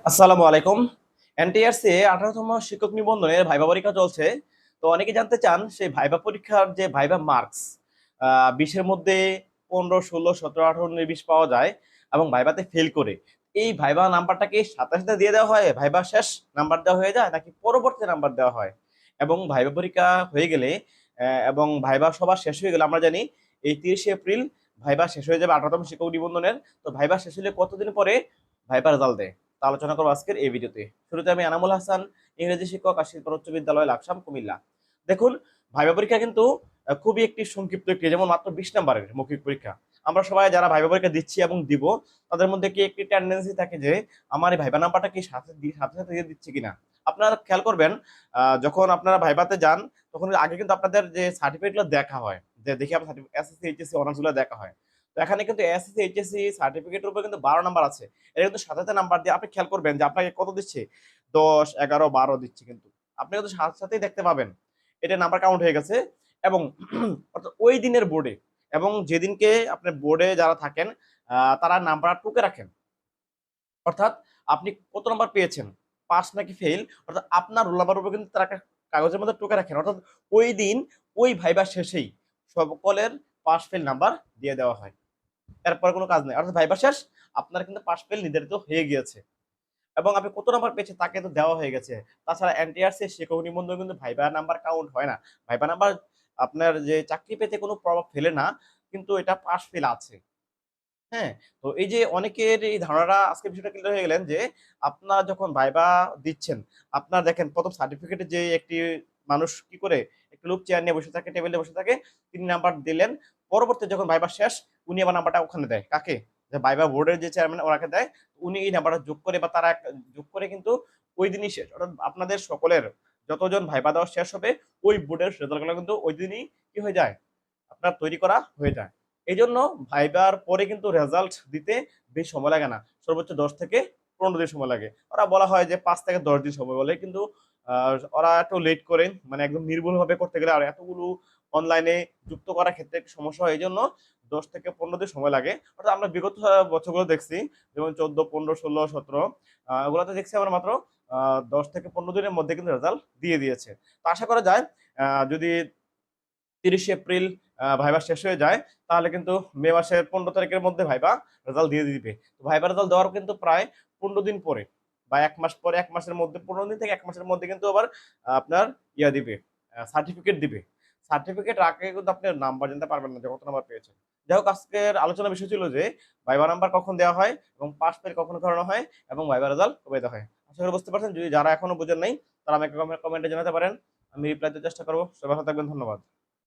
আসসালামু আলাইকুম। এনটিআরসি 18তম শিক্ষক নিবন্ধনের ভাইবা পরীক্ষা চলছে। তো অনেকে জানতে চান সেই ভাইবা পরীক্ষার যে ভাইবা মার্কস 20-এর মধ্যে 15, 16, 17, 18, 19, 20 পাওয়া যায় এবং ভাইবাতে ফেল করে এই ভাইবা নাম্বারটা কি সাথে সাথে দিয়ে দেওয়া হয়, ভাইবা শেষ নাম্বার দেওয়া হয়ে যায় নাকি পরবর্তী নাম্বার দেওয়া হয়? এবং ভাইবা পরীক্ষা হয়ে গেলে এবং ভাইবা সবার শেষ হয়ে গেলে আমরা জানি এই 30শে এপ্রিল ভাইবা শেষ হয়ে যাবে 18তম শিক্ষক নিবন্ধনের। তো ভাইবা শেষ হলে কতদিন পরে ভাইবা রেজাল্ট দেয় তা আলোচনা করবো আজকের এই ভিডিওতে। শুরুতে আমি আনামুল হাসান, ইংরেজি শিক্ষক, আশিরপুর উচ্চ বিদ্যালয়, লাকসাম, কুমিল্লা। দেখুন, ভাইবা পরীক্ষা কিন্তু খুবই একটি সংক্ষিপ্ত একটি, যেমন মাত্র 20 নাম্বারের মৌখিক পরীক্ষা। আমরা সবাই যারা ভাইবা পরীক্ষা দিচ্ছি এবং দিব, তাদের মধ্যে কি একটি টেন্ডেন্সি থাকে যে আমার এই ভাইবা নাম্বারটা কি সাথে সাথে দিয়ে দিচ্ছে কিনা। আপনারা খেয়াল করবেন, যখন আপনারা ভাইবাতে যান তখন আগে কিন্তু আপনাদের যে সার্টিফিকেটগুলো দেখা হয়, যে দেখি আপনার এসএসসি এইচএসসি অনার্স গুলো দেখা হয়। তো এখানে কিন্তু এসএসসি এইচএসসি সার্টিফিকেটের উপর কিন্তু 12 নাম্বার আছে। এটা কিন্তু সাথে সাথে নাম্বার দিয়ে আপনি খেয়াল করবেন যে আপনাকে কত দিচ্ছে, 10, 11, 12 দিচ্ছে কিন্তু। আপনি কিন্তু সাথে সাথেই দেখতে পাবেন এটা নাম্বার কাউন্ট হয়ে গেছে। এবং অর্থাৎ ওই দিনের বোর্ডে এবং যেদিনকে আপনি বোর্ডে যারা থাকেন তারা নাম্বার টুকে রাখেন। অর্থাৎ আপনি কত নাম্বার পেয়েছেন, পাস নাকি ফেল, অর্থাৎ আপনার রোল নাম্বার উপর কিন্তু তারা একটা কাগজের মধ্যে টুকে রাখেন। অর্থাৎ ওই দিন ওই ভাইবা শেষেই সকলের পাস ফেল নাম্বার দিয়ে দেওয়া হয়। এরপর কোনো কাজ নেই, অর্থাৎ ভাইবা শেষ, আপনার কিন্তু পাস ফেল নির্ধারিত হয়ে গিয়েছে এবং আপনি কত নাম্বার পেয়েছেন তাকে তো দেওয়া হয়ে গেছে। তাছাড়া এনটিআরসি শিক্ষক নিবন্ধন কিন্তু ভাইবা নাম্বার কাউন্ট হয় না। ভাইবা নাম্বার আপনার যে চাকরি পেতে কোনো প্রভাব ফেলে না, কিন্তু এটা পাস ফেল আছে। হ্যাঁ? তো এই যে অনেকের এই ধারণাটা, আজকে বিষয়টা ক্লিয়ার হয়ে গেলেন যে আপনারা যখন ভাইবা দিচ্ছেন, আপনার দেখেন ১ম সার্টিফিকেটে যে একটি মানুষ কি করে, একটা লোক চেয়ার নিয়ে বসে থাকে, টেবিলে বসে থাকে, তিনি নাম্বার দিলেন। পরবর্তীতে যখন ভাইবা শেষ, উনি আবার নাম্বারটা ওখানে দেয়। কাকে? যে ভাইবা বোর্ডের যে চেয়ারম্যান ওনাকে দেয়। উনি এই নাম্বারটা যোগ করে বা তারা যোগ করে কিন্তু ওই দিনই শেষ। অর্থাৎ আপনাদের সকলের যতজন ভাইবা দেওয়া শেষ হবে, ওই বোর্ডের রেজাল্ট গুলো কিন্তু ওই দিনই কি হয়ে যায়? আপনার তৈরি করা হয়ে যায়। এইজন্য ভাইবার পরে কিন্তু রেজাল্ট দিতে বেশি সময় লাগে না। সর্বোচ্চ ১০ থেকে ১৫ দিন সময় লাগে। ওরা বলা হয় যে ৫ থেকে ১০ দিন সময় বলে, কিন্তু আ ওরা একটু লেট করে, মানে একদম নির্ভুলভাবে করতে গেলে আর এতগুলো অনলাইনে যুক্ত করার ক্ষেত্রে একটু সমস্যা হয়। এজন্য ১০ থেকে ১৫ দিন সময় লাগে। অর্থাৎ আমরা বিগত বছরগুলো দেখছি, যেমন ১৪, ১৫, ১৬, ১৭ ওগুলাতে দেখছি আমরা মাত্র ১০ থেকে ১৫ দিনের মধ্যে কিন্তু রেজাল্ট দিয়ে দিয়েছে। তো আশা করা যায় যদি ৩০শে এপ্রিল ভাইবা শেষ হয়ে যায়, তাহলে কিন্তু মে মাসের ১৫ তারিখের মধ্যে ভাইবা রেজাল্ট দিয়ে দিবে। তো ভাইবা রেজাল্ট দেওয়ার কিন্তু প্রায় ১৫ দিন পরে বা ১ মাস পরে, ১ মাসের মধ্যে, ১৫ দিন থেকে ১ মাসের মধ্যে কিন্তু আবার আপনার দিবে, সার্টিফিকেট দিবে। সার্টিফিকেট আগে কিন্তু আপনি নাম্বার জানতে পারবেন না যে কত নাম্বার পেয়েছেন। যাই হোক, আজকের আলোচনার বিষয় ছিল যে ভাইবা নাম্বার কখন দেওয়া হয় এবং পাস ফেল কখন করানো হয় এবং ভাইবা রেজাল্ট কবে দেওয়া হয়। আশা করি বুঝতে পারছেন। যদি যারা এখনো বুঝেন নাই, তারা আমাকে কমেন্টে জানাতে পারেন। আমি রিপ্লাই দিতে চেষ্টা করব। সবাই ভালো থাকবেন। ধন্যবাদ।